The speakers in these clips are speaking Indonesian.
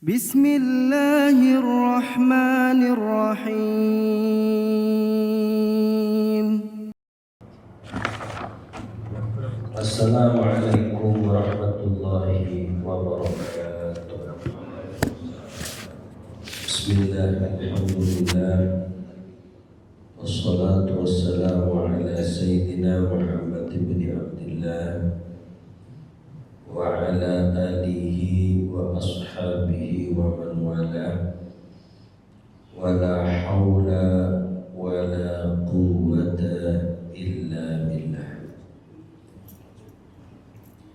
Bismillahirrahmanirrahim. Assalamualaikum warahmatullahi wabarakatuh. Bismillah, alhamdulillah, wassalatu wassalamu ala sayyidina Muhammad ibn Abdillah wa ala alihi wa ashabihi wa man wala, wa la hawla wa la quwwata illa billah.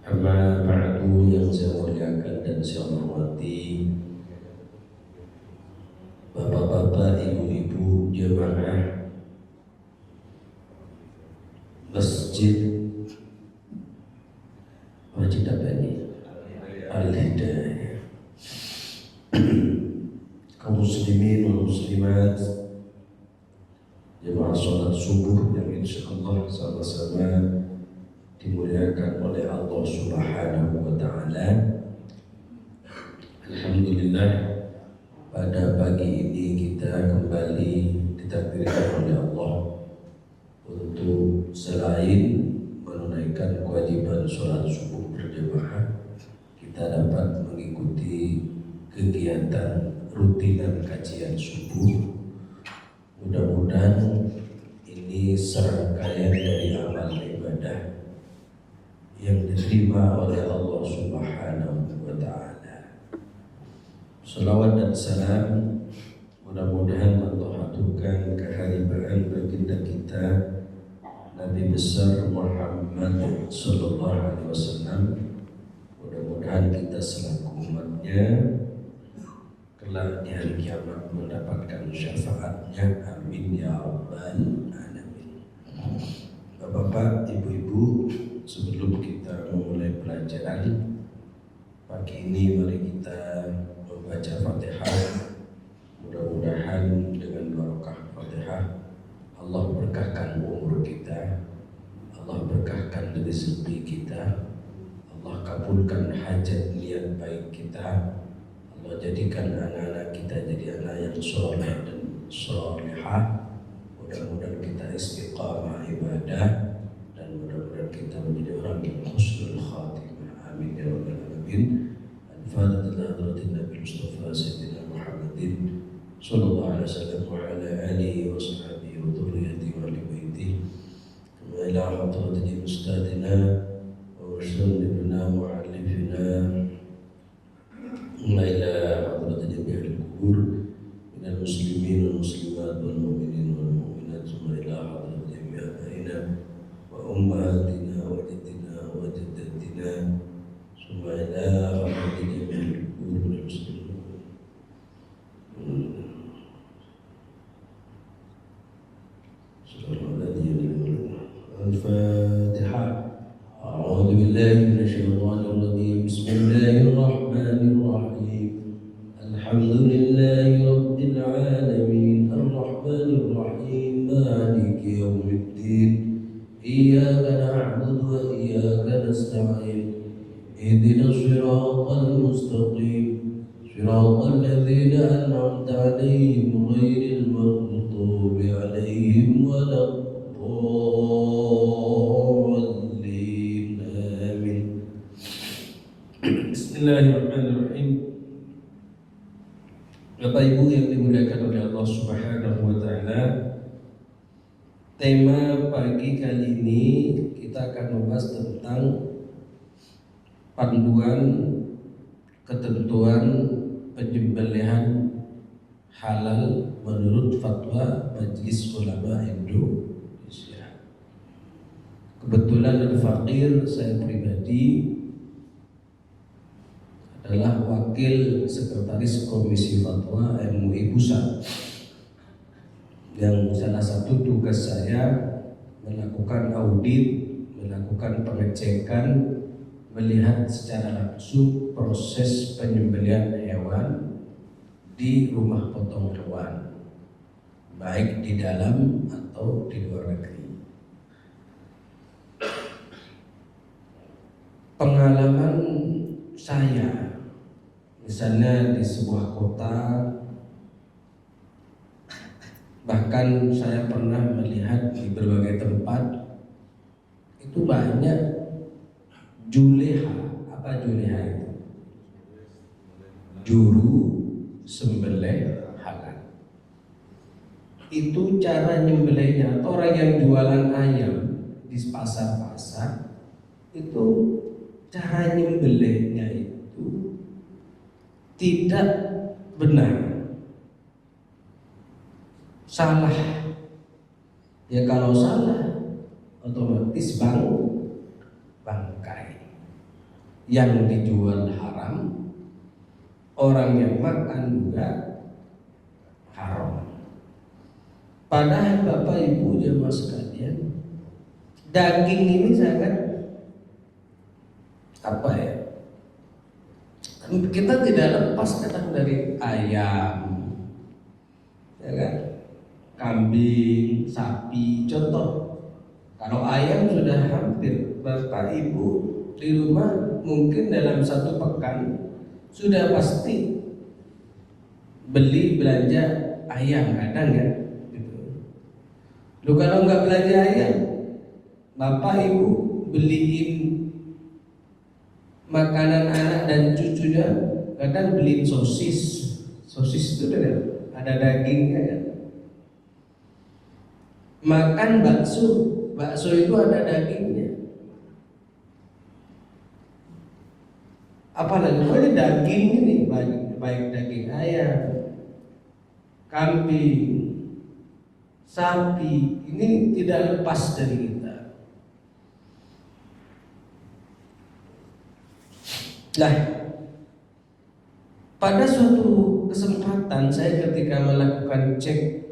Amma ba'du, yang saya muliakan dan saya hormati bapak-bapak, ibu-ibu, jemaah Masjid Masjid apa ini? Al-Hidayah. Kaum muslimin wal muslimat, jemaah salat subuh yang insyaallah sama-sama dimuliakan oleh Allah Subhanahu wa Ta'ala. Alhamdulillah, pada pagi ini kita kembali ditakdirkan oleh Allah untuk selain menunaikan kewajiban sholat subuh berjamaah, kita dapat mengikuti kegiatan rutinan kajian subuh. Mudah-mudahan ini serangkaian dari amal ibadah yang diterima oleh Allah Subhanahu wa Ta'ala. Salawat dan salam mudah-mudahan Allah aturkan keharibaan baginda kita Nabi besar Muhammad sallallahu alaihi wasallam. Mudah-mudahan kita selaku umatnya kelak di hari kiamat mendapatkan syafaatnya. Amin ya rabbal alamin. Bapak-bapak, ibu-ibu, sebelum kita memulai pelajaran pagi ini, mari kita membaca Fatihah. Mudah-mudahan dengan barokah Fatihah Allah berkahkan umur kita, Allah berkahkan rezeki kita, Allah kabulkan hajat niat baik kita, Allah jadikan anak-anak kita jadi anak yang soleh dan solehah. Mudah-mudahan kita istiqamah ibadah, dan mudah-mudahan kita menjadi orang yang husnul khatimah. Amin ya rabbal alamin. Al-Fatihah hadratin Nabi Mustafa Sayyidina Muhammadin sallallahu alaihi wasallam wa ala alihi wa sahbihi wa dhurriyyatihi wa ahli baitihi wa ila hadratin ustadina wa mursyidina mu'allifina wa ila hadratin ahli kubur minal muslimin wal muslimat wal mu'minin wal mu'minat wa ila hadratin abaina wa ummahatina wa jaddina wa jaddatina wa ila hadratin ahli kubur minal muslimin. الفاتحة. أعوذ بالله من الشيطان الرجيم. بسم الله الرحمن الرحيم. الحمد لله رب العالمين الرحمن الرحيم مالك يوم الدين إياك نعبد وإياك نستعين اهدنا الصراط المستقيم صراط الذين أنعمت عليهم غير المغضوب عليهم ولا الضالين. آمين. Bismillahirrahmanirrahim. Bapak Ibu yang dimuliakan oleh Allah Subhanahu wa Ta'ala, tema pagi kali ini kita akan membahas tentang panduan ketentuan penyembelihan halal menurut fatwa Majelis Ulama Indonesia. Kebetulan al-faqir saya pribadi adalah wakil sekretaris Komisi Fatwa MUI Pusat, yang salah satu tugas saya melakukan audit, melakukan pengecekan, melihat secara langsung proses penyembelihan hewan di rumah potong hewan, baik di dalam atau di luar negeri. Pengalaman saya Misalnya di sebuah kota, bahkan saya pernah melihat di berbagai tempat itu banyak juleha. Apa juleha itu? Juru sembelih halal. Itu cara nyembelihnya. Orang yang jualan ayam di pasar-pasar itu cara nyembelihnya itu tidak benar, salah. Ya kalau salah otomatis bangkai yang dijual haram, orang yang makan juga haram. Padahal Bapak Ibu jemaah sekalian, daging ini sangat apa ya? Kita tidak lepas kadang dari ayam, ya kan? Kambing, sapi. Contoh, kalau ayam sudah hampir Bapak Ibu di rumah mungkin dalam satu pekan sudah pasti belanja ayam, kadang ya. Lu kalau nggak belanja ayam, Bapak Ibu beliin makanan anak dan cucunya, kadang beliin sosis. Sosis itu ada dagingnya ya. Makan bakso, bakso itu ada dagingnya. Apalagi ini daging ini baik daging ayam, kambing, sapi, ini tidak lepas dari kita. Nah, pada suatu kesempatan saya ketika melakukan cek,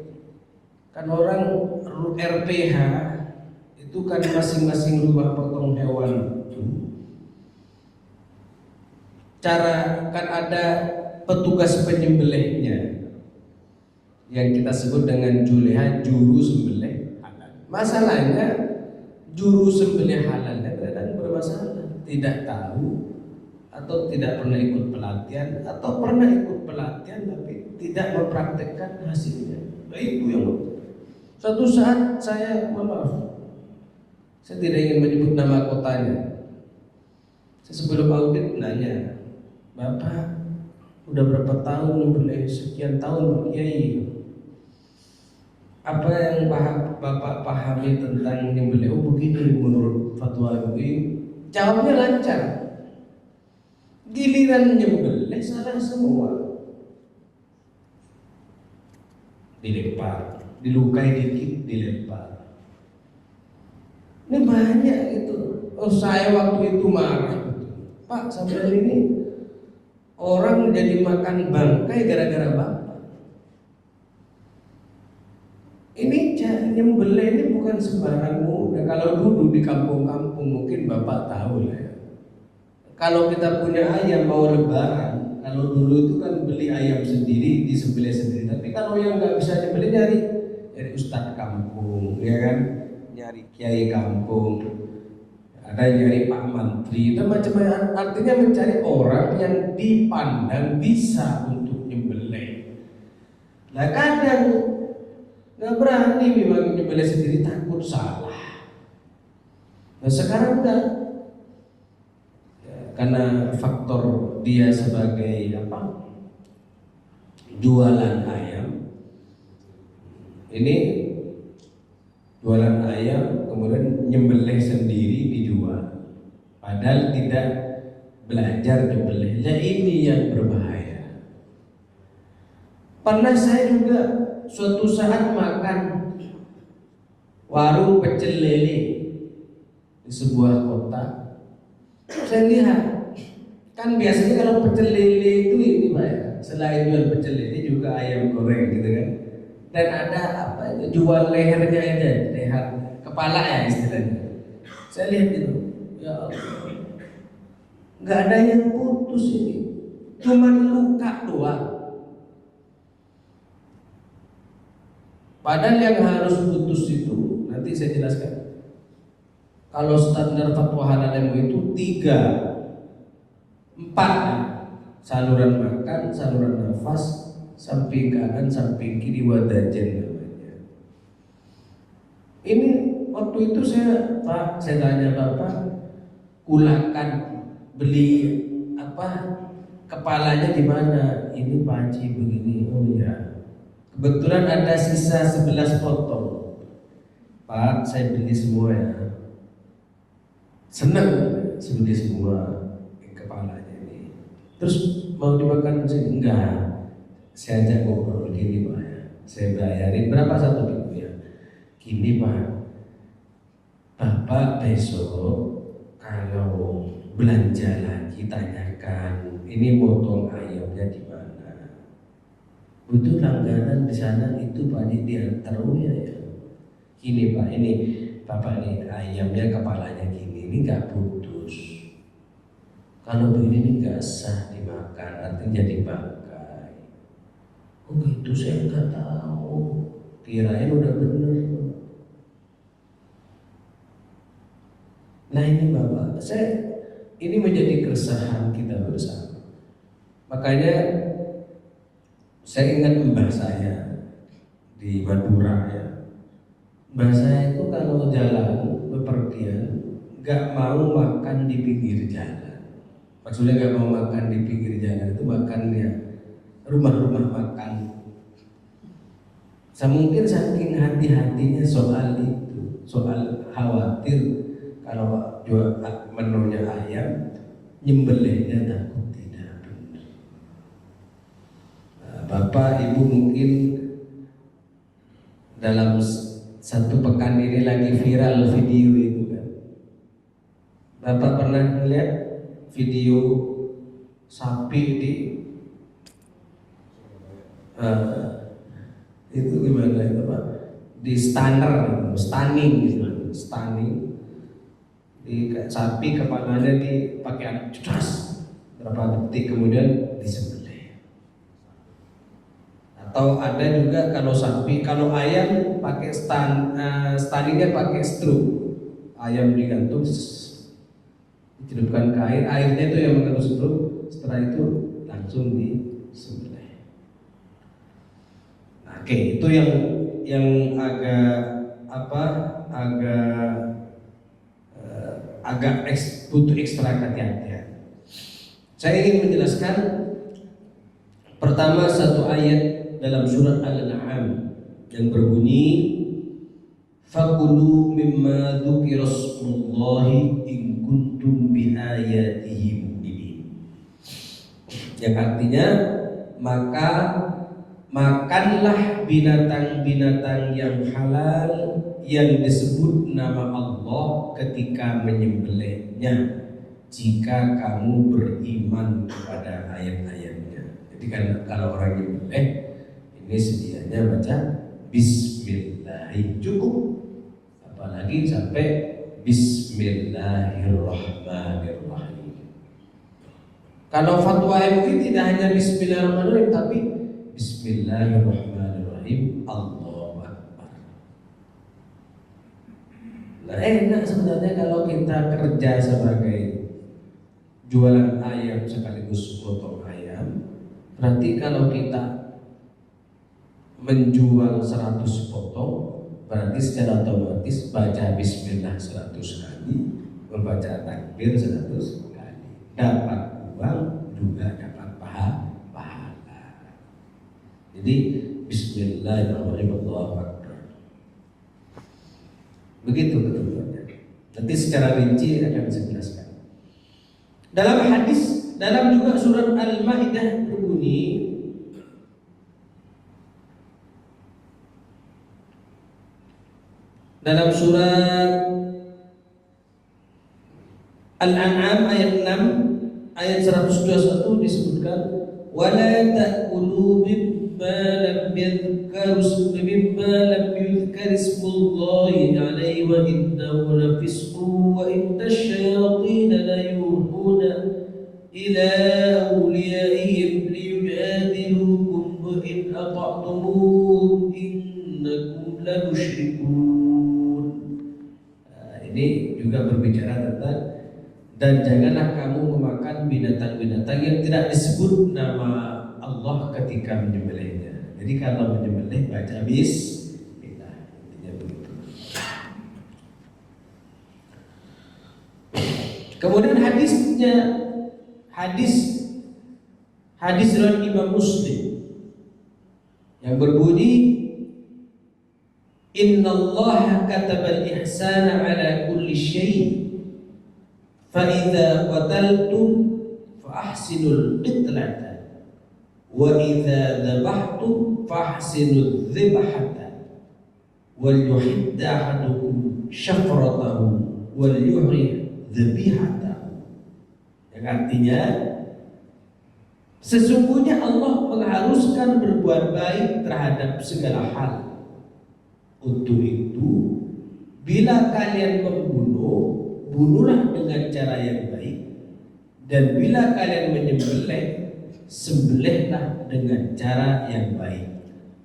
kan orang RPH itu kan masing-masing rumah potong hewan itu, cara kan ada petugas penyembelihnya yang kita sebut dengan juleha, juru sembelih halal. Masalahnya juru sembelih halalnya kadang bermasalah, tidak tahu atau tidak pernah ikut pelatihan, atau pernah ikut pelatihan tapi tidak mempraktekkan hasilnya. Nah, itu yang suatu saat saya tidak ingin menyebut nama kotanya. Saya sebelum audit nanya, Bapak udah berapa tahun nyembelih? Sekian tahun Pak Kiai. Apa yang Bapak pahami tentang nyembelih? Oh begini menurut fatwa MUI. Jawabnya lancar. Giliran nyembelih salah semua. Dilempar, dilukai dikit dilempar. Ini banyak itu. Oh saya waktu itu marah, Pak, sampai ini orang jadi makan bangkai gara-gara Bapak. Ini nyembelih ini bukan sembarang mudah. Kalau dulu di kampung-kampung mungkin Bapak tahu lah ya. Kalau kita punya ayam mau lebaran, kalau dulu itu kan beli ayam sendiri, disembelih sendiri. Tapi kalau yang nggak bisa nyembelih nyari ustadz kampung, ya kan, nyari kiai kampung, ada nyari pak menteri, itu macam-macam. Artinya mencari orang yang dipandang bisa untuk nyembelih. Nah kadang nggak berani memang nyembelih sendiri, takut salah. Nah sekarang enggak. Karena faktor dia sebagai jualan ayam, ini jualan ayam kemudian nyembelih sendiri dijual, padahal tidak belajar nyembelih. Nah ini yang berbahaya. Pernah saya juga suatu saat makan warung pecel lele di sebuah kota. Saya lihat, kan biasanya kalau pecel lele itu ini Pak ya, selain jual pecel lele juga ayam goreng gitu kan. Dan ada jual lehernya aja, leher kepala ya istilahnya. Saya lihat itu, ya Allah, nggak ada yang putus ini, cuma luka doang. Padahal yang harus putus itu nanti saya jelaskan. Kalau standar fatwa halal MUI itu 3, 4, saluran makan, saluran nafas, samping kanan, samping kiri, wadajen namanya. Ini waktu itu saya tanya Bapak, kulakan beli kepalanya di mana? Ini panci begini. Oh ya, kebetulan ada sisa 11 potong. Pak, saya beli semua ya. Senang beli semua kepalanya ini. Terus mau dimakan sih? Enggak. Saya ajak ngobrol gini Pak ya. Saya bayarin berapa satu minggu ya? Gini Pak, Bapak besok kalau belanja lagi tanyakan ini motong ayamnya di mana. Butuh langganan di sana itu Pak diantar ya. Gini Pak, ini Bapak nih ayamnya kepalanya gini, ini nggak putus. Kalau begini ini nggak sah dimakan, artinya dipakai. Oh gitu, saya nggak tahu. Kirain udah bener. Nah ini Bapak, ini menjadi keresahan kita bersama. Makanya saya ingat mbah saya di Madura ya. Mbah saya itu kalau jalan bepergian nggak mau makan di pinggir jalan. Maksudnya nggak mau makan di pinggir jalan itu makannya rumah-rumah makan. Mungkin saking hati-hatinya soal itu, soal khawatir kalau jual menunya ayam nyembelihnya takut tidak benar. Nah, Bapak Ibu mungkin dalam satu pekan ini lagi viral video itu kan. Bapak pernah melihat video sapi di itu gimana itu Pak? Di stunning gitu, stunning. Di sapi kepalanya dipakai anak cedas berapa detik kemudian disembelih. Atau ada juga kalau sapi, kalau ayam pakai stunningnya pakai stroke. Ayam digantung, dicelupkan ke air, airnya itu yang mengandung stroke. Setelah itu langsung disembelih. Nah, oke, itu yang agak butuh ekstra hati-hatian. Saya ingin menjelaskan pertama satu ayat dalam surat Al-An'am yang berbunyi fakulu mimma dzukira smullahi in kuntum biayatihi mu'minin. Yang artinya maka makanlah binatang-binatang yang halal yang disebut nama Allah ketika menyembelihnya jika kamu beriman kepada ayat-ayatnya. Jadi kalau orang nyembelih ini sedianya baca Bismillahirrahmanirrahim cukup, apalagi sampai Bismillahirrahmanirrahim. Kalau fatwa MUI tidak hanya Bismillahirrahmanirrahim tapi Bismillahirrahmanirrahim Allahu Akbar. Nah, enak sebenarnya kalau kita kerja sebagai jualan ayam sekaligus potong ayam. Berarti kalau kita menjual 100 potong, berarti secara otomatis baca Bismillah 100 kali, membaca takbir 100 kali, dapat uang juga dapat pahala. Jadi Bismillahirrahmanirrahim Allahu Akbar. Begitu ketentuannya. Nanti secara rinci akan saya jelaskan. Dalam hadis, dalam juga surat Al-Maidah berbunyi dalam surat Al-An'am ayat 6 ayat 121 disebutkan wala ta'kulu mimma lam yadhkar ismullahi alaihi wa innahu lafisqun wa inna asyayatin la yuhuna ila awliyaihim liyujadilukum wa in ata'tumuhum innakum la musyrikun. Ini juga berbicara tentang dan janganlah kamu memakan binatang-binatang yang tidak disebut nama Allah ketika menyembelihnya. Jadi kalau menyembelih baca bismillah, intinya begitu. Kemudian hadis riwayat Imam Muslim yang berbunyi, Innallaha katabal ihsana ala kulli syai' fa idza qataltum fa ahsinul qitlata wa idza dzabhtum fa ahsinul dzibhata wal yuhidda ahadukum syafratahu wal yuhri dzibhatahu. Yang artinya, sesungguhnya Allah mengharuskan berbuat baik terhadap segala hal. Untuk itu, bila kalian membunuh, bunuhlah dengan cara yang baik. Dan bila kalian menyembelih, sembelihlah dengan cara yang baik.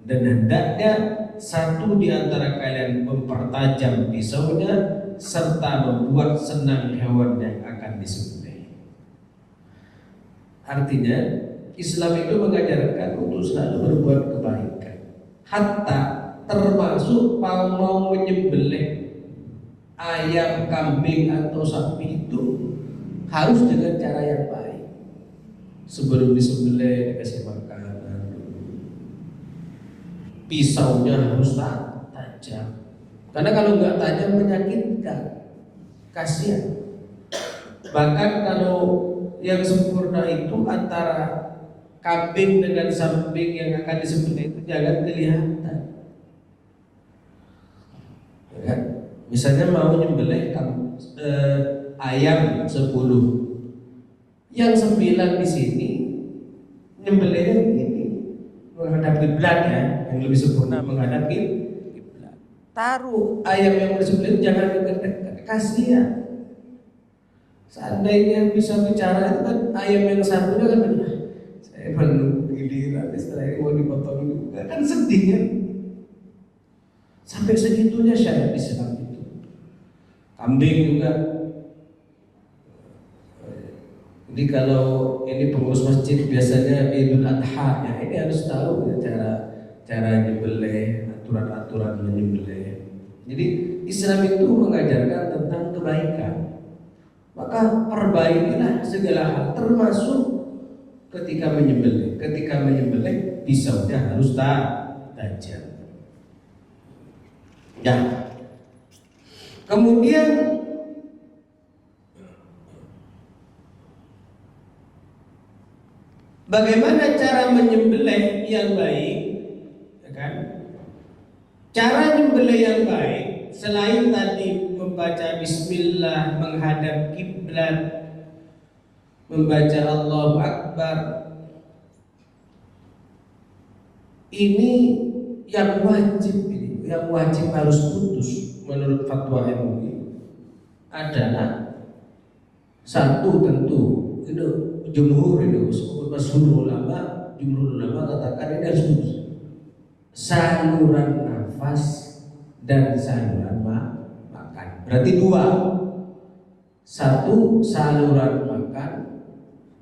Dan hendaknya satu di antara kalian mempertajam pisaunya serta membuat senang hewan yang akan disembelih. Artinya, Islam itu mengajarkan untuk selalu berbuat kebaikan. Hatta termasuk mau menyembelih ayam, kambing atau sapi itu harus dengan cara yang baik. Sebelum disembelih dikasih makanan, pisaunya harus tajam. Karena kalau nggak tajam menyakitkan, kasihan. Bahkan kalau yang sempurna itu antara kambing dengan samping yang akan disembelih itu jangan kelihatan. Ya, misalnya mau nyembelih ayam 10, yang 9 di sini nyembelihnya begini, menghadap kiblat ya, yang lebih sempurna menghadap kiblat. Taruh ayam yang disembelih jangan dekat-dekat, kasihan. Seandainya bisa bicara itu kan ayam yang satunya kan, saya menunggu giliran setelah ini mau dipotong juga, kan sedih kan. Sampai segitunya syariat Islam itu. Kambing juga. Jadi kalau ini pengurus masjid biasanya Idul Adha, ya ini harus tahu ya, cara nyembelih, aturan-aturan menyembelih. Jadi Islam itu mengajarkan tentang kebaikan. Maka perbaikilah segala hal, termasuk ketika menyembelih. Ketika menyembelih pisaunya harus tajam. Ya. Kemudian bagaimana cara menyembelih yang baik? Ya kan? Cara menyembelih yang baik selain tadi membaca bismillah, menghadap kiblat, membaca Allahu Akbar, ini yang wajib harus putus menurut fatwa MUI adalah satu, tentu itu jumhur ulama katakan ini harus putus saluran nafas dan saluran makan. Berarti 2, satu saluran makan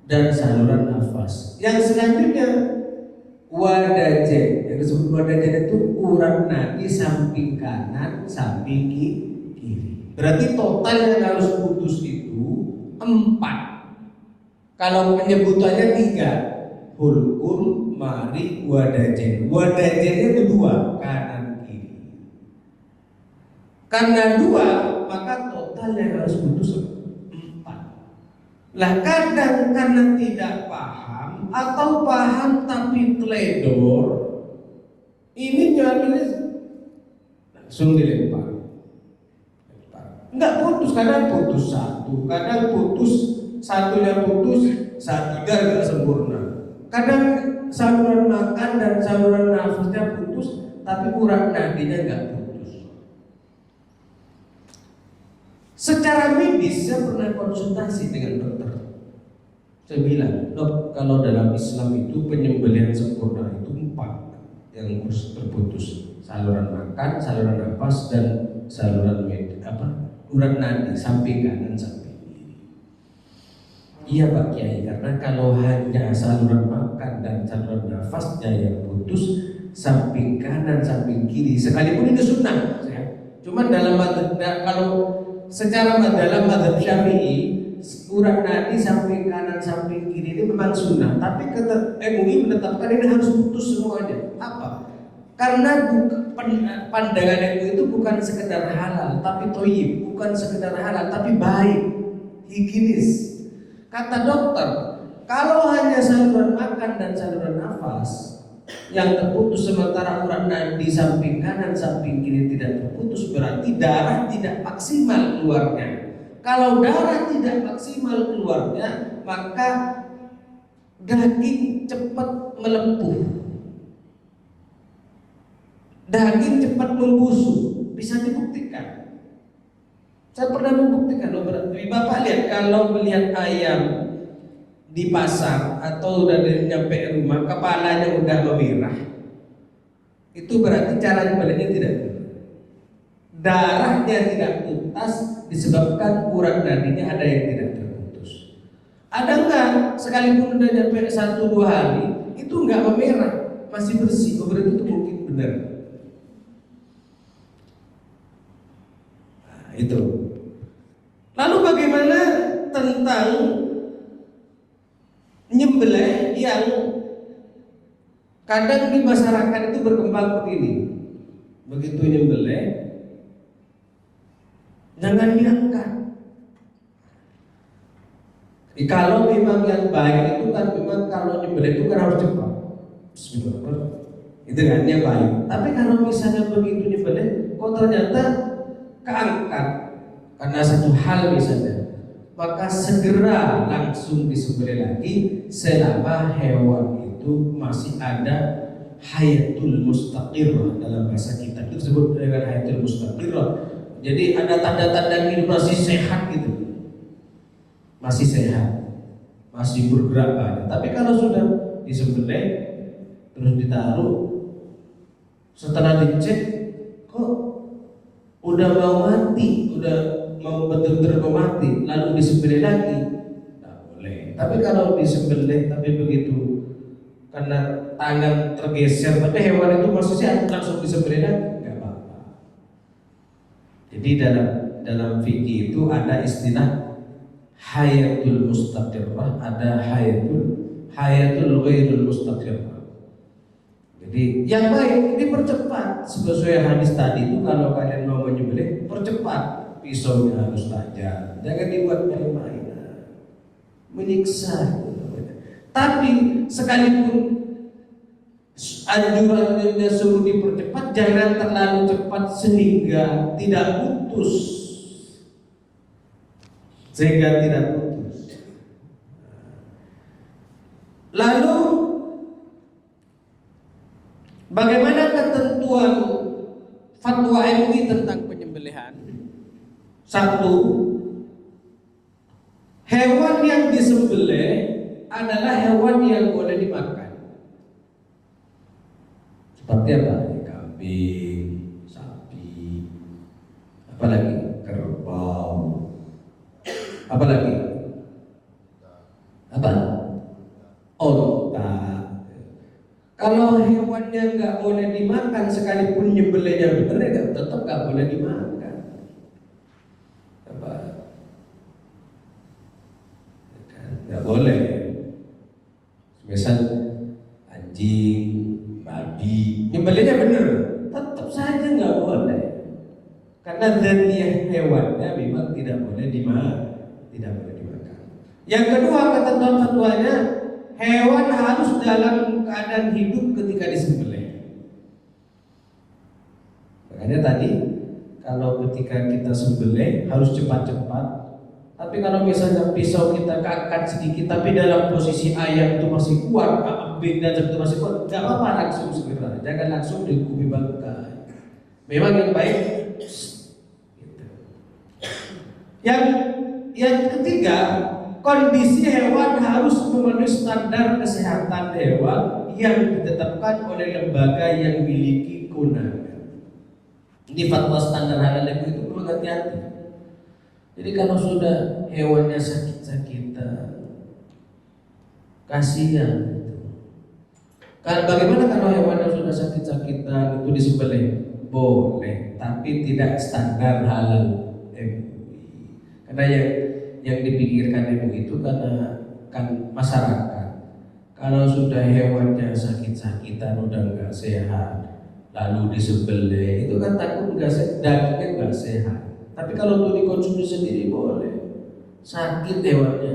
dan saluran nafas. Yang selanjutnya wadajen, yang disebut wadajen itu urat nadi samping kanan, samping kiri. Berarti total yang harus putus itu 4. Kalau penyebutannya 3, hulqum, mari, wadajen. Wadajennya itu 2, kanan kiri. Karena 2, maka total yang harus putus 4. Lah kadang karena tidak paham atau paham tapi teledor, ini nyambilnya langsung dilempar. Enggak putus, kadang putus 1, kadang putus satunya putus, satunya enggak sempurna. Kadang saluran makan dan saluran nafasnya putus, tapi urat nadinya enggak putus. Secara medis saya pernah konsultasi dengan dokter. Saya bilang, dok, kalau dalam Islam itu penyembelihan sempurna itu 4 yang harus terputus: saluran makan, saluran nafas, dan saluran urat nadi samping kanan samping kiri. Iya Pak Kiai, karena kalau hanya saluran makan dan saluran nafasnya yang putus, samping kanan, samping kiri, sekalipun ini sunnah, ya. Cuman kalau secara dalam mazhab Syafi'i, urat nadi samping kanan, samping kiri ini memang sunnah, tapi MUI menetapkan ini harus putus semuanya. Apa? Karena pandangan MUI itu bukan sekedar halal, tapi thayyib, bukan sekedar halal, tapi baik, higienis. Kata dokter, kalau hanya saluran makan dan saluran nafas yang terputus sementara urat nadi samping kanan, samping kiri tidak terputus, berarti darah tidak maksimal keluarnya. Kalau darah tidak maksimal keluarnya, maka daging cepat melepuh, daging cepat membusuk. Bisa dibuktikan. Saya pernah membuktikan. Bapak lihat, kalau melihat ayam di pasar atau udah nyampe rumah kepalanya udah memerah, itu berarti cara nyembelihnya tidak benar. Darahnya tidak tuntas disebabkan urat nadinya ada yang tidak terputus. Ada enggak sekalipun udah nyampe 1-2 hari itu enggak memerah, masih bersih, berarti itu mungkin benar. Nah, itu. Lalu bagaimana tentang nyembelih yang kadang di masyarakat itu berkembang begini. Begitu nyembelih jangan diangkat. Kalau memang yang baik itu kan memang kalau nyembelih itu kan harus cepat. Bismillah. Itu kan yang baik. Tapi kalau misalnya begitu nyembelih kok ternyata keangkat karena satu hal misalnya, maka segera langsung disembelih lagi selama hewan itu masih ada hayatul mustaqirrah. Dalam bahasa kita itu disebut dengan hayatul mustaqirrah. Jadi ada tanda-tanda kehidupan masih sehat gitu, masih sehat, masih bergerak banyak. Tapi kalau sudah disembelih terus ditaruh, setelah dicek kok udah mau mati, udah mau betul-betul mau mati, lalu disembelih lagi, tidak boleh. Tapi kalau disembelih tapi begitu karena tangan tergeser, tapi hewan itu masih sehat, langsung disembelih lagi, nggak apa-apa. Jadi dalam fikih itu ada istilah hayatul mustaqirrah, ada hayatul ghairul mustaqirrah. Jadi yang baik dipercepat sesuai hadis tadi itu, kalau kalian mau menyembelih percepat. Pisaunya harus tajam, jangan dibuat main-main, menyiksa. Tapi sekalipun anjurannya suruh dipercepat, jangan terlalu cepat sehingga tidak putus, Lalu bagaimana ketentuan fatwa MUI tentang penyembelihan? 1. Hewan yang disembelih adalah hewan yang boleh dimakan. Seperti apa? Kambing, sapi, apalagi kerbau, apalagi apa? Onta. Kalau hewannya nggak boleh dimakan, sekalipun nyembelihnya benar, ya tetap nggak boleh dimakan. Nggak boleh. Misal anjing, babi, nyembelihnya benar, tetap saja nggak boleh. Karena dzatiyah hewannya memang tidak boleh dimakan. Yang kedua, ketentuan fatwanya, hewan harus dalam keadaan hidup ketika disembelih. Makanya tadi kalau ketika kita sembelih harus cepat-cepat. Tapi kalau misalnya pisau kita angkat sedikit, tapi dalam posisi ayam itu masih kuat, kambing dan itu masih kuat, nggak apa-apa, langsung segera, jangan langsung dihukumi bangkai. Memang yang baik. Gitu. Yang ketiga, kondisi hewan harus memenuhi standar kesehatan hewan yang ditetapkan oleh lembaga yang memiliki kewenangan. Ini fatwa standar halal itu perlu hati-hati. Jadi kalau sudah hewannya sakit-sakitan, Kasihan itu. Kan bagaimana kalau hewan yang sudah sakit-sakitan itu disembelih? Boleh, tapi tidak standar halal MUI. Karena yang dipikirkan MUI itu karena kan masyarakat. Kalau sudah hewannya sakit-sakitan udah nggak sehat, lalu disembelih, itu kan takut nggak sehat, dagingnya nggak sehat. Tapi kalau untuk dikonsumsi sendiri boleh. Sakit hewannya,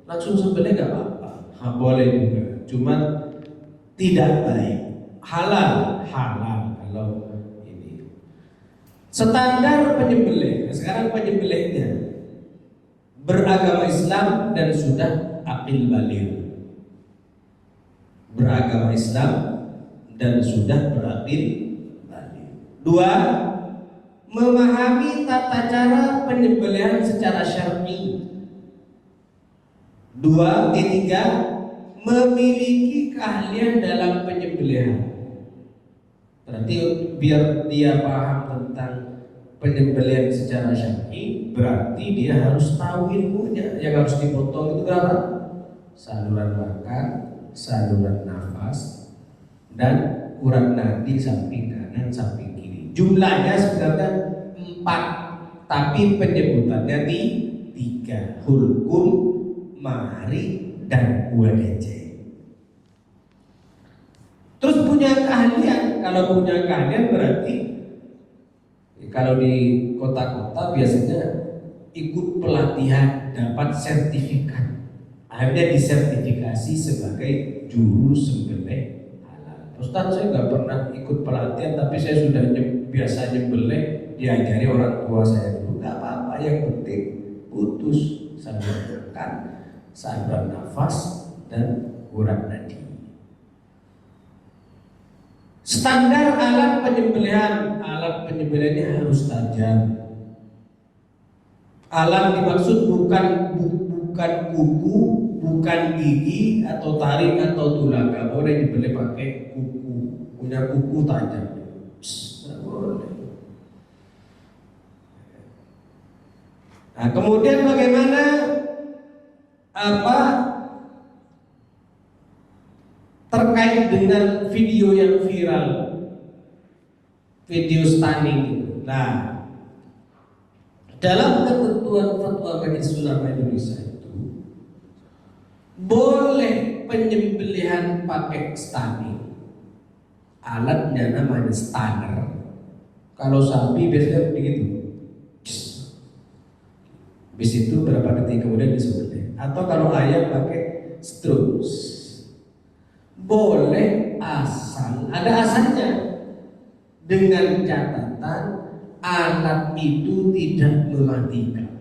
langsung sembelih nggak apa-apa. Boleh juga, cuman tidak baik. Halal kalau ini. Standar penyembelih. Sekarang penyembelihnya beragama Islam dan sudah akil baligh. Beragama Islam dan sudah berakil baligh. 2, memahami tata cara penyembelihan secara syar'i. 3, memiliki keahlian dalam penyembelihan. Berarti biar dia paham tentang penyembelihan secara syar'i, berarti dia harus tahu ilmunya. Yang harus dipotong itu berapa? Saluran makan, saluran nafas, dan urat nadi samping kanan, samping kiri. Jumlahnya sebenarnya 4, tapi penyebutannya 3. Hulkum, mahari, dan wadece. Terus punya keahlian. Kalau punya keahlian berarti kalau di kota-kota biasanya ikut pelatihan, dapat sertifikat. Akhirnya disertifikasi sebagai juru sembelih halal. Ustaz, saya nggak pernah ikut pelatihan, tapi saya sudah biasa nyembelih, diajari orang tua saya dulu. Nggak apa-apa, yang penting putus saluran makan, saluran nafas, dan urat nadi. Standar alat penyembelihannya harus tajam. Alat dimaksud bukan kuku, bukan gigi atau taring atau tulang. Gak boleh dibeli pakai kuku, punya kuku tajam. Gak boleh. Nah, kemudian bagaimana terkait dengan video yang viral, video stunning itu. Nah, dalam ketentuan fatwa Majelis Ulama Indonesia itu boleh penyembelihan pakai stunning. Alatnya namanya stunner. Kalau sapi biasanya begitu. Habis itu berapa detik kemudian disembelih. Atau kalau ayam pakai strus. Boleh asal ada asalnya, dengan catatan alat itu tidak mematikan.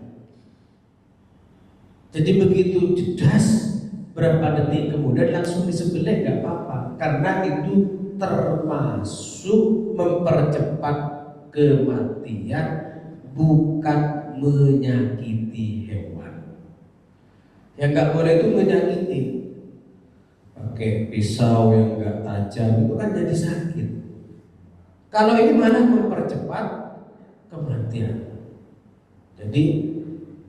Jadi begitu jedas berapa detik kemudian langsung disembelih nggak apa-apa, karena itu termasuk mempercepat kematian, bukan menyakiti hewan. Yang nggak boleh itu menyakiti. Pakai pisau yang enggak tajam itu kan jadi sakit. Kalau ini malah mempercepat kematian. Jadi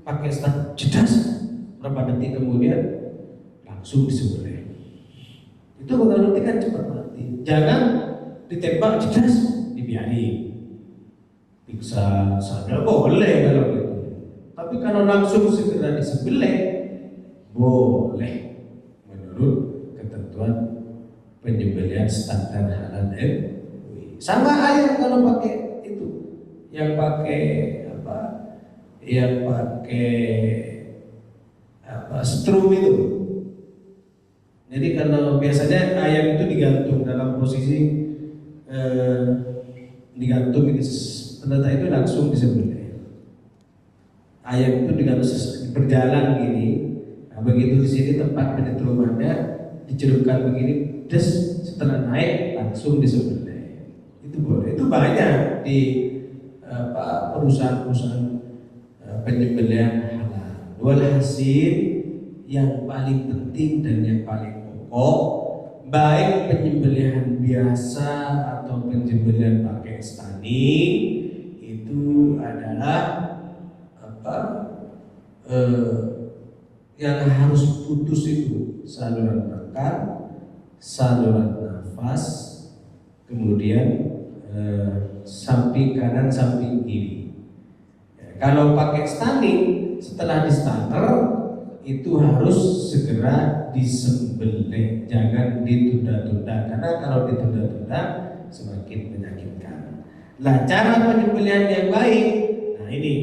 pakai start jedas, berapa detik kemudian langsung disembelih. Itu berarti kan cepat mati. Jangan ditembak jedas dibiarin. Piksa sadar boleh kalau gitu. Tapi kalau langsung segera disembelih boleh menurut ketentuan penyembelihan standar halal MUI. Sama ayam kalau pakai itu, yang pakai strum itu. Jadi kalau biasanya ayam itu digantung dalam posisi digantung ini, ternyata itu langsung disembelih. Ayam itu digantung berjalan gini. Nah, begitu di sini tempat penyetrumannya dicelupkan begini, des, setelah naik langsung disembelih. Itu boleh. Itu banyak di perusahaan-perusahaan penyembelihan halal. Walhasil yang paling penting dan yang paling pokok, baik penyembelihan biasa atau penyembelihan pakai stunning, itu adalah yang harus putus itu saluran makan, saluran nafas, kemudian samping kanan, samping kiri. Kalau pakai stunning, setelah di starter itu harus segera disembelih, jangan ditunda-tunda, karena kalau ditunda-tunda semakin menyakitkan. Nah, cara penyembelihan yang baik, nah ini,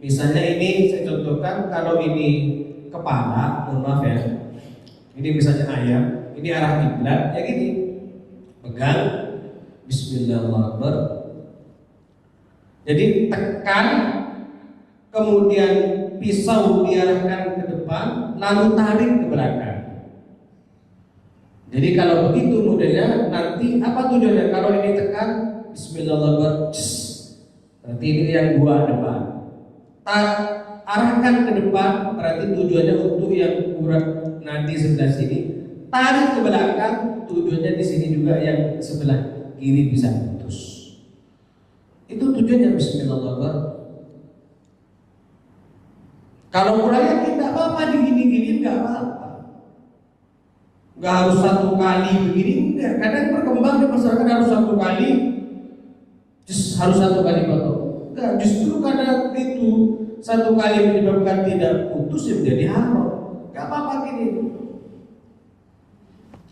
misalnya ini saya contohkan, kalau ini kepala, mohon maaf ya, ini misalnya ayam, ini arah kiblat, ya gini, pegang, Bismillahirrahmanirrahim. Jadi tekan, kemudian pisau diarahkan ke depan, lalu tarik ke belakang. Jadi kalau begitu modelnya, nanti apa tujuannya? Kalau ini tekan, Bismillahirrahmanirrahim, berarti ini yang dua depan. Arahkan ke depan, berarti tujuannya untuk yang urat nadi sebelah sini. Tarik ke belakang, tujuannya di sini juga yang sebelah kiri bisa putus. Itu tujuannya Bismillahirrahmanirrahim. Kalau kurang yakin nggak apa-apa, digini-gini nggak apa-apa. Nggak harus satu kali begini, enggak. Kadang berkembang di masyarakat harus satu kali, harus satu kali potong. Enggak, justru karena itu satu kali menyebabkan tidak putus ya menjadi haram. Nggak apa-apa gini.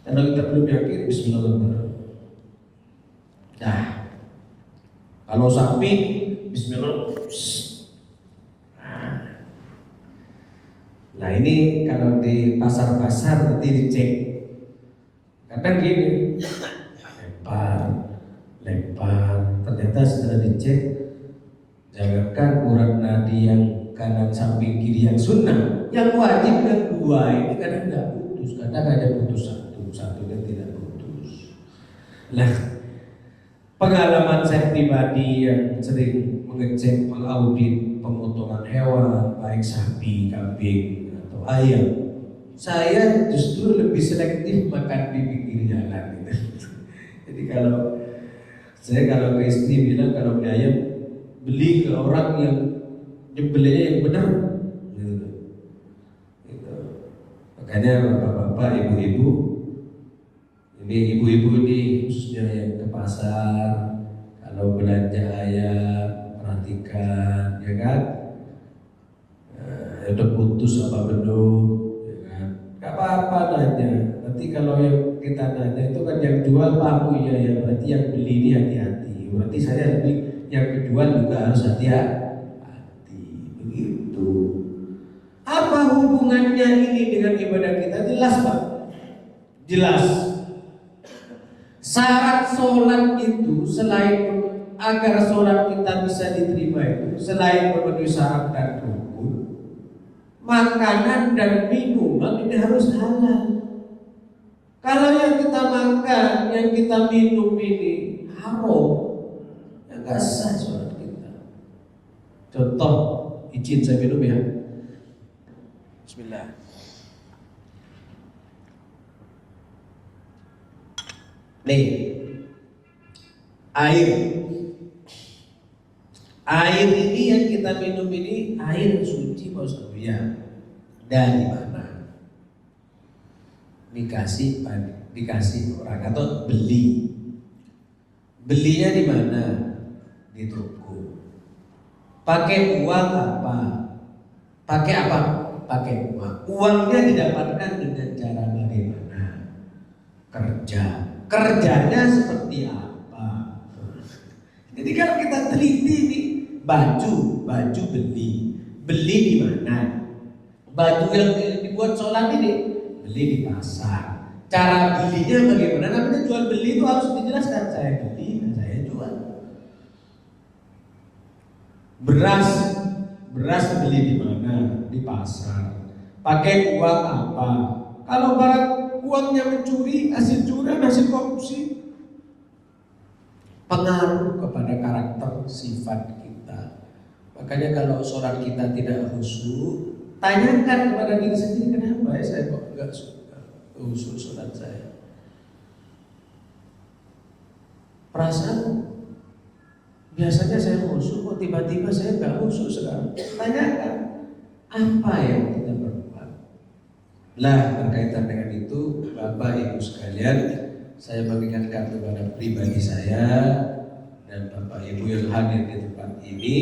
Kalau kita belum yakin, Bismillahirrahmanirrahim. Nah, kalau sapi, Bismillahirrahmanirrahim. Nah ini kalau di pasar-pasar nanti dicek. Kadang gini, lempar, ternyata setelah dicek, jangankan urat nadi yang kanan samping kiri yang sunnah, yang wajib yang dua ini kadang nggak putus, kadang ada putus satunya tidak putus. Nah, pengalaman saya pribadi yang sering mengecek, mengaudit pemotongan hewan, baik sapi, kambing atau ayam, saya justru lebih selektif makan di pinggir jalan gitu. Jadi kalau ke istri bilang kalau beli ayam, beli ke orang yang nyembelihnya yang benar gitu. Makanya bapak-bapak, ibu-ibu, ini ibu-ibu ini khususnya yang ke pasar, kalau belanja ayam perhatikan, ya kan, udah putus apa belum, ya kan, gak apa-apa nanya. Nanti kalau yang kita nanya itu kan yang jual paku, ya berarti yang beli ini hati-hati. Berarti saya lebih yang kejual juga harus hati-hati, begitu. Apa hubungannya ini dengan ibadah kita? Jelas Pak, jelas. Syarat sholat itu selain agar sholat kita bisa diterima itu, selain memenuhi syarat dan rukun, makanan dan minuman ini harus halal. Kalau yang kita makan, yang kita minum ini haram, ya nggak sah sholat kita. Contoh, izin saya minum ya. Bismillah. Nih, air ini yang kita minum ini air suci Pak Ustaz. Ya. Dari mana? Dikasih orang atau beli. Belinya di mana? Di toko. Pakai uang apa? Pakai apa? Pakai uang. Uangnya didapatkan dengan cara bagaimana? Kerjanya seperti apa? Jadi kalau kita teliti nih, baju beli di mana? Baju yang dibuat sholat ini beli di pasar. Cara belinya bagaimana? Namanya jual beli itu harus dijelaskan. Saya beli dan saya jual. Beras beli di mana? Di pasar. Pakai uang apa? Kalau barang uangnya mencuri, hasil curian, hasil korupsi, pengaruh kepada karakter sifat kita. Makanya kalau sholat kita tidak khusyuk, tanyakan kepada diri sendiri, kenapa ya saya kok enggak suka khusyuk sholat saya? Perasaan biasanya saya khusyuk, kok tiba-tiba saya enggak khusyuk sekarang. Tanyakan apa yang kita berbuat. Lah berkaitan dengan itu, Bapak Ibu sekalian, saya mengingatkan kepada pribadi saya dan Bapak Ibu yang hadir di tempat ini,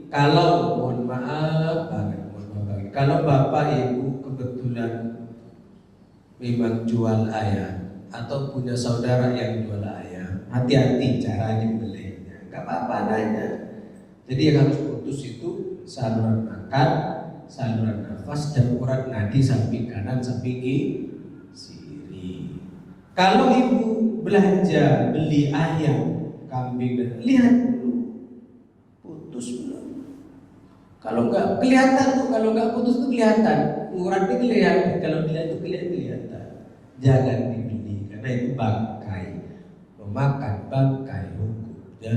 kalau mohon maaf banget, kalau Bapak Ibu kebetulan memang jual ayam atau punya saudara yang jual ayam, hati-hati caranya belinya. Gak apa-apa nanya. Jadi yang harus putus itu saluran makan, saluran nafas, dan urat nadi samping kanan, samping kiri. Kalau ibu belanja beli ayam, kambing, lihat dulu putus belum. Kalau nggak kelihatan tuh, kalau nggak putus tuh kelihatan, uratnya kelihatan, kalau dilihat itu kelihatan. Jangan dibeli karena itu bangkai, memakan bangkai hukumnya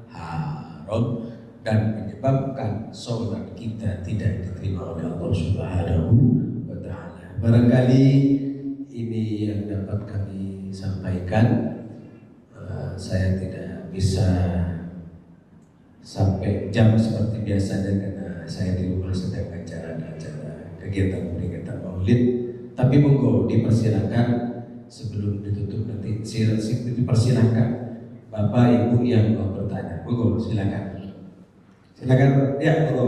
haram dan menyebabkan sholat kita tidak diterima oleh Allah Subhanahu wa Ta'ala. Barangkali ini yang dapat kami sampaikan. Saya tidak bisa sampai jam seperti biasanya karena saya di rumah sedang acara kegiatan Maulid. Tapi monggo dipersilakan sebelum ditutup nanti dipersilakan Bapak Ibu yang mau bertanya. Monggo silakan. Silakan, ya, monggo.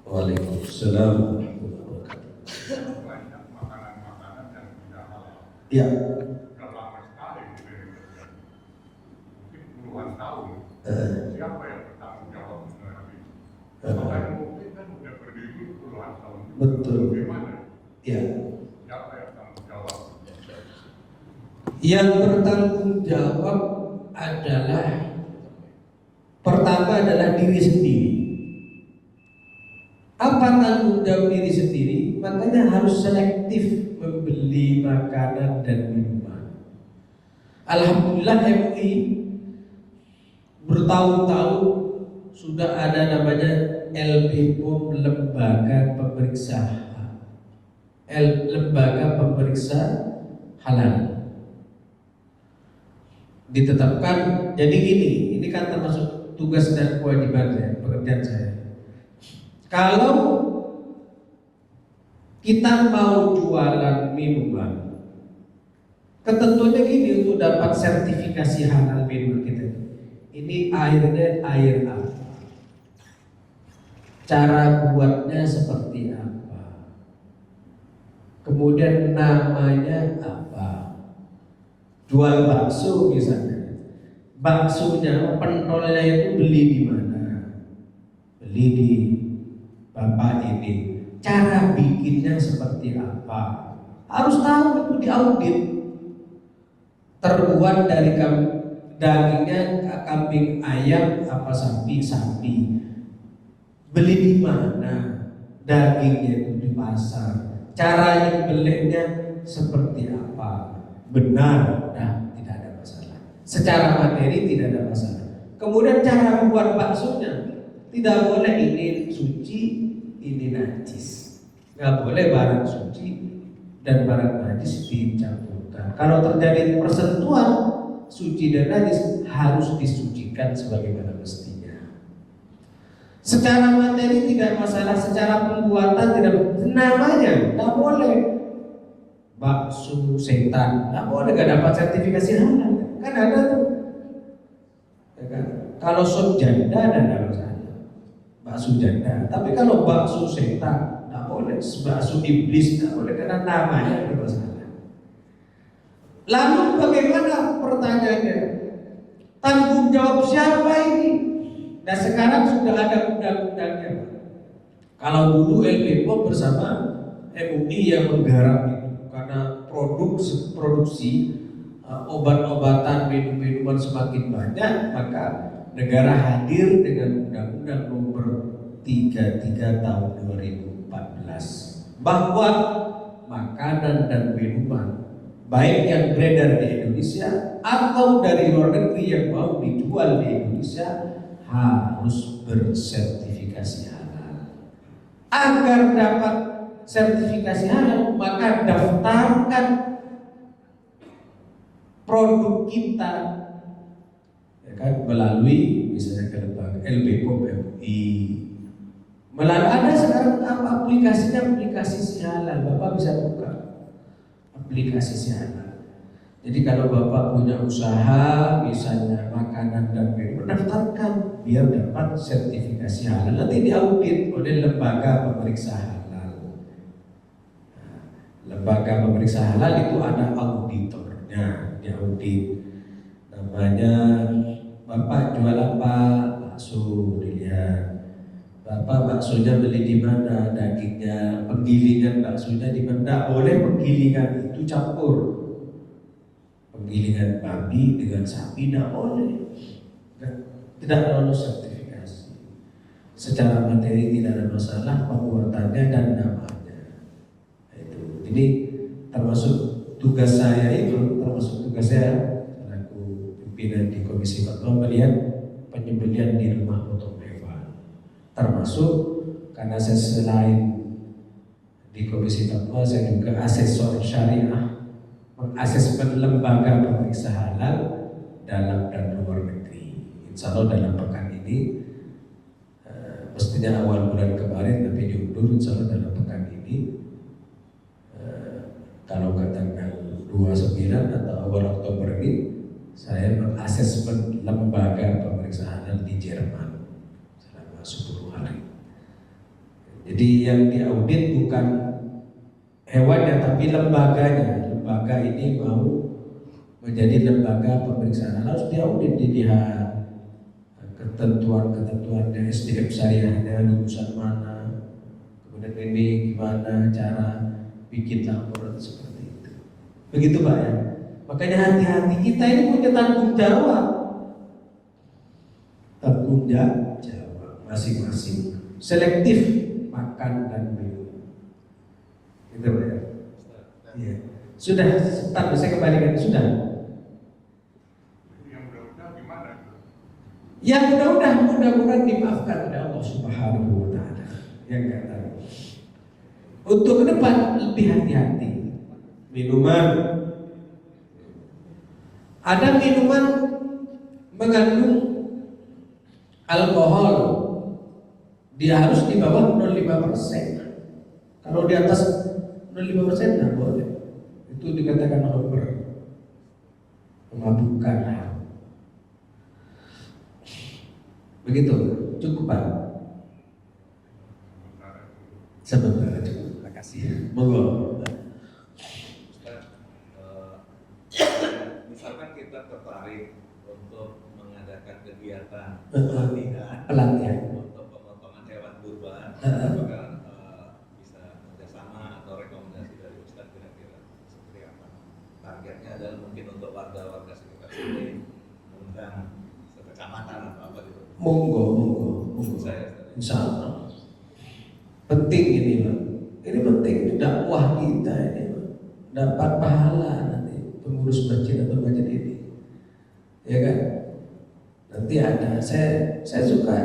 Waalaikumsalam warahmatullahi wabarakatuh. Banyak makanan-makanan yang tidak halal. Ya. Sudah lama sekali di Indonesia. Mungkin puluhan tahun. Siapa yang bertanggung jawab dengan itu? Makanya mungkin kan sudah berdiri puluhan tahun. Betul. Bagaimana? Ya. Siapa yang bertanggung jawab? Yang bertanggung jawab adalah pertama adalah diri sendiri. Apa tanggung jawab diri sendiri? Makanya harus selektif membeli makanan dan minuman. Alhamdulillah MUI bertahun-tahun sudah ada namanya LPPOM, lembaga pemeriksa halal. Ditetapkan. Jadi ini kan termasuk tugas dan kewajiban saya, pekerjaan saya. Kalau kita mau jualan minuman, ketentuannya gini untuk dapat sertifikasi halal minuman kita. Ini airnya air apa? Cara buatnya seperti apa? Kemudian namanya apa? Jual bakso misalnya, baksonya pentolnya itu beli di mana? Beli di Bapak ini. Cara bikinnya seperti apa? Harus tahu, itu diaudit. Terbuat dari dagingnya kambing, ayam, apa sapi. Beli di mana? Dagingnya itu di pasar. Caranya belinya seperti apa? Benar, tidak ada masalah. Secara materi tidak ada masalah. Kemudian cara membuat baksonya, tidak boleh ini suci, ini najis. Nggak boleh barang suci dan barang najis dicampurkan. Kalau terjadi persentuhan suci dan najis, harus disucikan sebagaimana mestinya. Secara materi tidak masalah, secara pembuatan tidak. Namanya nggak boleh bakso setan, nggak boleh, nggak dapat sertifikasi halal. Kan ada tuh, ya kan? Kalau sop janda ada masalah, bakso janda. Tapi kalau bakso setan nggak boleh, bakso iblis nggak boleh karena namanya ada masalah. Lalu bagaimana pertanyaannya? Tanggung jawab siapa ini? Nah sekarang sudah ada undang-undangnya. Kalau dulu LPPOM bersama MUI yang menggarap itu, karena produksi obat-obatan, minum-minuman semakin banyak, maka negara hadir dengan Undang-Undang Nomor 33 Tahun 2014 bahwa makanan dan minuman baik yang beredar di Indonesia atau dari luar negeri yang mau dijual di Indonesia harus bersertifikasi halal. Agar dapat sertifikasi halal, maka daftarkan produk kita, ya kan, melalui misalnya ke lembaga LPPOM MUI, Melalui ada sekarang apa aplikasinya, aplikasi sialan, Bapak bisa buka aplikasi sialan. Jadi kalau Bapak punya usaha, misalnya makanan dan minuman, daftarkan biar dapat sertifikasi halal. Nanti diaudit oleh lembaga pemeriksa halal. Nah, lembaga pemeriksa halal itu ada auditornya, diaudit. Namanya Bapak jual apa? Bakso, dilihat. Bapak baksonya beli di mana, dagingnya, penggilingan baksonya di mana. Tidak boleh penggilingan itu campur. Penggilingan babi dengan sapi tidak boleh. Tidak lolos sertifikasi. Secara materi tidak ada masalah, pembuatannya dan namanya. Itu. Ini termasuk tugas saya selaku pimpinan di Komisi Fatwa melihat penyembelihan di rumah potong hewan. Termasuk karena saya selain di Komisi Fatwa, saya juga asesor syariah, mengasesmen lembaga pemeriksa halal dalam dan luar negeri. Insya Allah dalam pekan ini, mestinya awal bulan kemarin tapi diundur, insya Allah dalam pekan ini, kalau katakan 29 atau awal Oktober ini, saya mengasesmen lembaga pemeriksa halal di Jerman selama 10 hari. Jadi yang diaudit bukan hewannya tapi lembaganya. Lembaga ini mau menjadi lembaga pemeriksaan harus diaudit, dilihat ketentuan-ketentuannya, SDM syariahnya, lulusan mana, kemudian ini gimana cara bikin laporan seperti itu. Begitu Pak ya. Makanya hati-hati, kita ini punya tanggung jawab masing-masing, selektif makan dan minum. Itu Pak ya. Iya. Sudah, start, saya kembalikan sudah. Yang mudah-mudahan gimana itu? Yang mudah-mudahan dimaafkan oleh Allah Subhanahu wa Ta'ala. Yang kata untuk ke depan lebih hati-hati. Minuman, ada minuman mengandung alkohol, dia harus di bawah 0,5%. Kalau di atas 0,5% tidak boleh. Itu dikatakan khamr, memabukkan. Begitu, cukup Pak. Sebentar, cukup. Terima kasih. Monggo. Misalkan kita tertarik untuk mengadakan kegiatan pelatihan untuk pemotongan hewan kurban, apakah bisa kerjasama atau rekomendasi dari Ustaz kira-kira seperti apa? Targetnya adalah mungkin untuk warga-warga sekitar sini, mengundang sekecamatan atau apa gitu. Monggo. Saya Insya Allah. Penting ini Pak. Ini penting dakwah kita ini Pak. Dapat pahala nanti pengurus masjid atau masjid ini. Ya kan? Nanti ada. Saya suka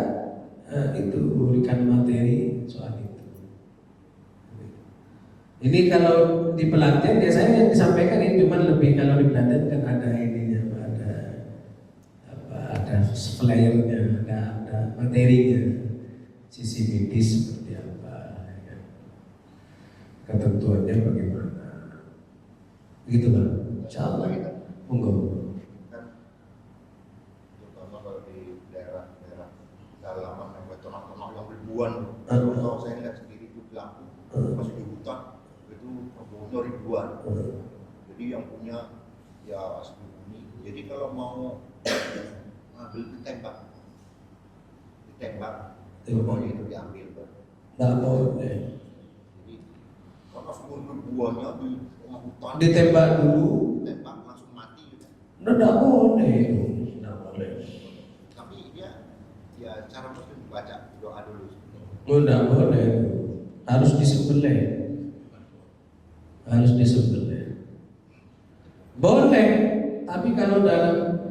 itu memberikan materi soal itu. Ini kalau di pelatihan biasanya yang disampaikan ini cuma lebih, kalau di pelatihan kan ada ininya, ada flyernya, ada materinya, sisi medis seperti apa, ya kan? Ketentuannya bagaimana, begitu Pak. Insyaallah. Monggo. Terutama kalau di daerah-daerah dalaman yang ternak-ternak yang ribuan. Kalau saya lihat sendiri itu di Lampung, masih di hutan, itu penghuninya ribuan. Jadi yang punya ya asli bumi. Jadi kalau mau ngambil ditembak, pokoknya itu diambil. Nggak boleh. Jadi karena semua ribuannya di hutan. Ditembak dulu. Ditembak langsung mati. Nggak boleh. Tapi dia ya cara muslim baca doa dulu. Nggak boleh. Harus disembelih. Boleh, tapi kalau dalam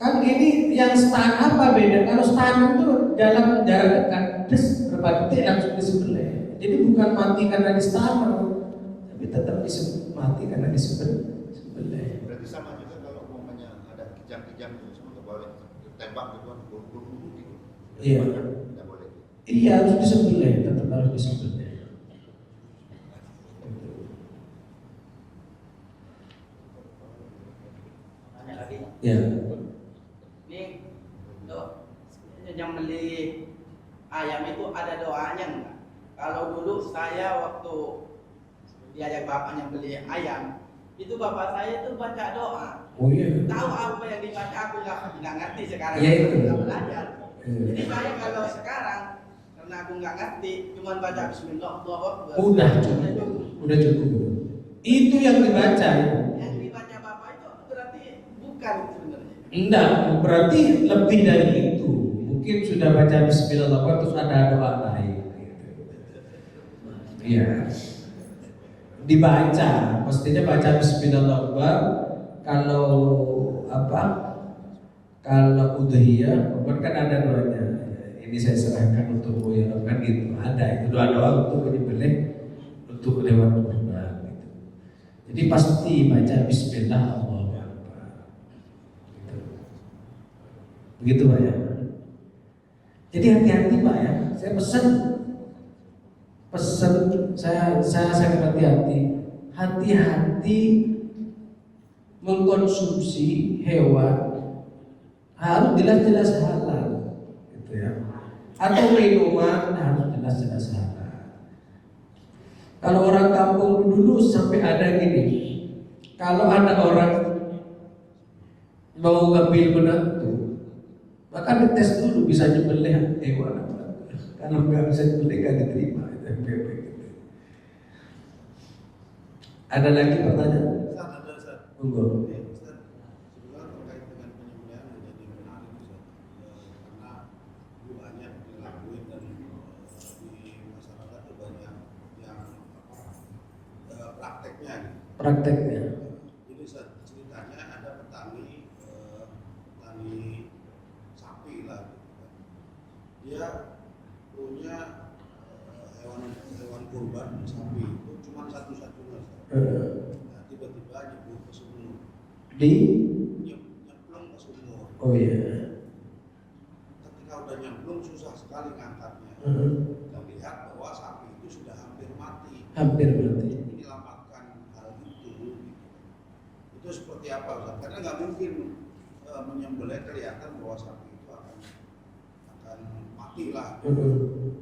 kan ini yang stand apa beda? Kalau stand itu dalam jarak dekat, berapa detik langsung disembelih. Jadi bukan mati karena di stand, tapi tetap mati karena disembelih. Berarti sama juga kalau umpamanya ada kijang-kijang itu semua nggak boleh tembak gitu kan, bunuh gitu. Iya. Nggak boleh. Iya, harus disembelih, tetap harus disembelih. Ya. Ini untuk yang beli ayam itu ada doanya enggak? Kalau dulu saya waktu diajak bapaknya beli ayam, itu bapak saya itu baca doa. Oh iya. Tahu apa yang dibaca aku nggak ngerti sekarang, Iya, itu. nggak belajar. Jadi saya kalau sekarang karena aku nggak ngerti, cuma baca Bismillah, Allahu Akbar. Udah cukup. Itu yang dibaca. Yang dibaca bapak itu berarti bukan sebenarnya. Enggak, berarti lebih dari itu. Mungkin sudah baca Bismillah terus ada doa lain. Iya. Dibaca, pastinya baca Bismillah. Kalau apa? Kalau udhiyah, kan ada doanya. Ini saya serahkan untukmu ya kan gitu. Ada itu doa-doa untuk menyembelih untuk lewat kurban gitu. Jadi pasti baca Bismillah Allahu Akbar. Gitu. Begitu Pak ya. Jadi hati-hati Pak ya. Saya pesan saya sangat hati-hati mengkonsumsi hewan harus jelas-jelas halal gitu ya, atau minuman harus jelas-jelas halal. Kalau orang kampung dulu sampai ada gini, kalau ada orang mau ngambil menantu maka dites dulu bisa nyembelih hewan apa. Kalau nggak bisa nyembelih nggak diterima. Ada lagi pertanyaan? Monggo. Prakteknya. Jadi ceritanya ada petani sapi lah, gitu kan. Dia punya hewan kurban sapi itu cuma satu-satunya. Nah, tiba-tiba nyebur ke sumur. Nyemplung ke sumur. Oh iya. Ketika udah nyemplung susah sekali ngangkatnya. Kita lihat bahwa sapi itu sudah hampir mati. Menyelamatkan hal itu. Itu seperti apa Ustaz? Karena nggak mungkin menyembelih kelihatan bahwa sapi itu akan mati lah. Menurut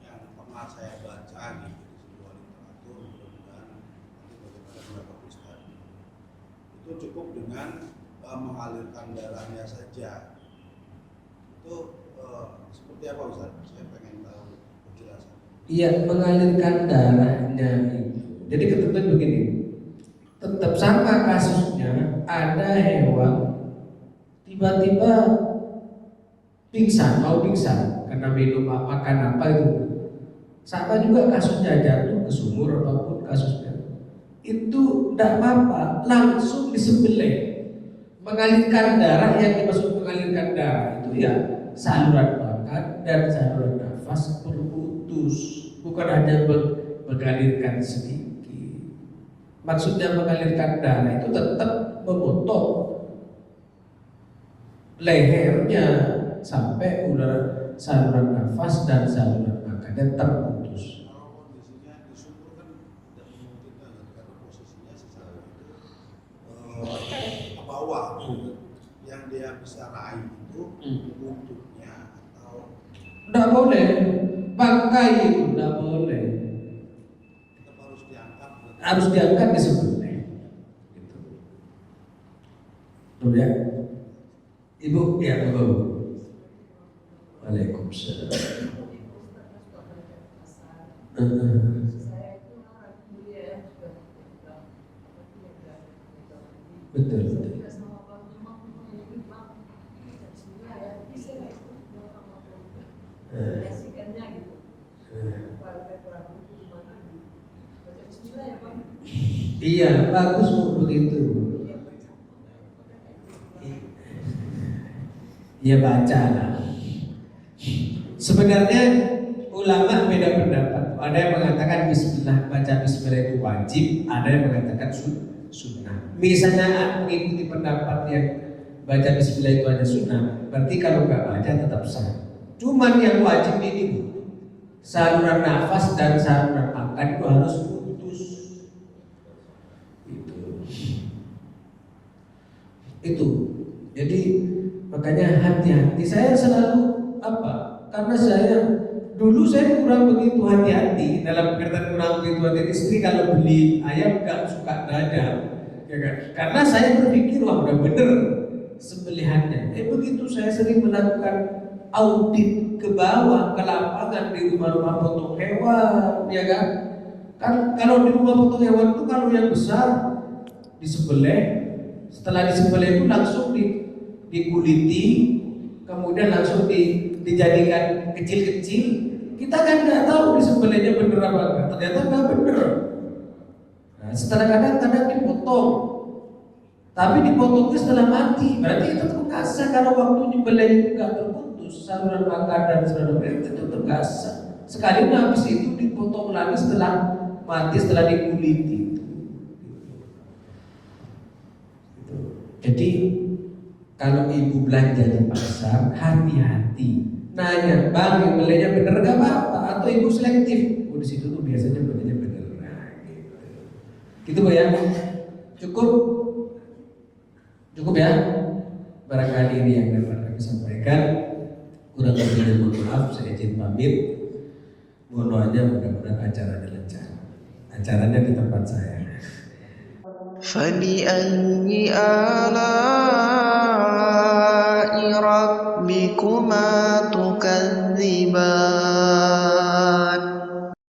yang pernah saya baca gitu di sebuah literatur, mudah-mudahan nanti bagaimana pendapat Ustaz, itu cukup dengan mengalirkan darahnya saja. Itu seperti apa Ustaz? Saya pengen tahu penjelasan. Iya, mengalirkan darahnya itu. Jadi ketentuan begini, tetap sama kasusnya. Ada hewan tiba-tiba mau pingsan karena minum makan apa itu. Sama juga kasusnya jatuh ke sumur apapun kasusnya. Itu tidak apa-apa, langsung disembelih. Mengalirkan darah, yang dimaksud mengalirkan darah itu ya saluran makan dan saluran nafas berputus, bukan hanya mengalirkan sedikit. Maksudnya mengalirkan darah itu tetap memotong lehernya sampai udara saluran nafas dan saluran makannya terputus. Kalau kondisinya di sumur kan tidak memungkinkan karena posisinya secara ke bawah, yang dia bisa raih itu buntutnya atau Tidak boleh, bangkai itu tidak boleh. tetap harus diangkat. Harus diangkat disembelih. Gitu. Tuh ya. Ibu, ya Ibu. Waalaikumsalam. Betul. Iya, bagus begitu. Ya baca lah. Sebenarnya ulama beda pendapat. Ada yang mengatakan baca Bismillah itu wajib, ada yang mengatakan sunnah. Misalnya mengikuti pendapat yang baca Bismillah itu hanya sunnah, berarti kalau nggak baca tetap sah. Cuman yang wajib ini Bu, saluran nafas dan saluran makan itu harus putus. Itu. Jadi makanya hati-hati. Saya selalu apa? Karena dulu saya kurang begitu hati-hati dalam pengertian kurang begitu hati-hati. Istri kalau beli ayam nggak suka dada, ya kan? Karena saya berpikir wah udah bener sembelihannya. Begitu saya sering melakukan audit ke bawah, ke lapangan di rumah-rumah potong hewan, ya kan? Kan kalau di rumah potong hewan itu kalau yang besar disembelih, setelah disembelih itu langsung dikuliti, kemudian langsung dijadikan kecil-kecil. Kita kan nggak tahu disembelihnya bener apa enggak. Ternyata nggak bener. Nah, setelah kadang-kadang dipotong, tapi dipotongnya setelah mati. Berarti itu terkasa kalau waktu nyembelih itu nggak terputus saluran makan dan saluran itu terkasa. Sekali habis itu dipotong lagi setelah mati, setelah dikuliti. Jadi kalau ibu belanja di pasar, hati-hati. Nanya, bang, yang belinya bener gak apa-apa? Atau ibu selektif? Di situ tuh biasanya belinya bener. Nah, gitu. Gitu Bu ya. Cukup ya. Barangkali ini yang dapat kami sampaikan. Kurang lebihnya mohon maaf, saya izin pamit. Mohon doanya mudah-mudahan acaranya lancar. Acaranya di tempat saya. فبأي آلاء ربكما تكذبان